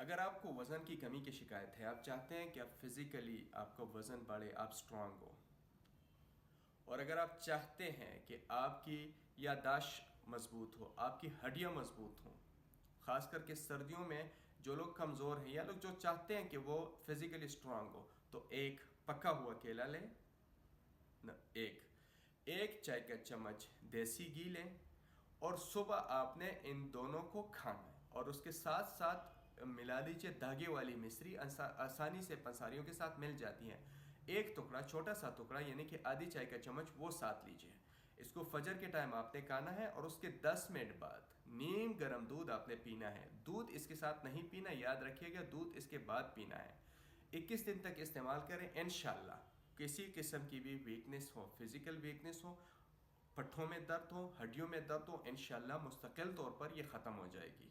अगर आपको वज़न की कमी की शिकायत है, आप चाहते हैं कि आप फिज़िकली आपका वज़न बढ़े, आप स्ट्रांग हो, और अगर आप चाहते हैं कि आपकी याददाश्त मजबूत हो, आपकी हड्डियां मजबूत हों, ख़ास करके सर्दियों में जो लोग कमज़ोर हैं या लोग जो चाहते हैं कि वो फिज़िकली स्ट्रांग हो, तो एक पका हुआ केला लें, एक एक चाय का चम्मच देसी घी लें, और सुबह आपने इन दोनों को खाना है, और उसके साथ साथ मिला दीजिए धागे वाली मिश्री, आसानी से पंसारियों के साथ मिल जाती हैं। एक टुकड़ा, छोटा सा टुकड़ा, यानी कि आधी चाय का चम्मच, वो साथ लीजिए। इसको फजर के टाइम आपने खाना है, और उसके 10 मिनट बाद नीम गर्म दूध आपने पीना है। दूध इसके साथ नहीं पीना, याद रखिएगा, दूध इसके बाद पीना है। 21 दिन तक इस्तेमाल करें, इंशाल्लाह किसी किस्म की भी वीकनेस हो, फिजिकल वीकनेस हो, पट्ठों में दर्द हो, हड्डियों में दर्द हो, इंशाल्लाह मुस्तकिल तौर पर यह ख़त्म हो जाएगी।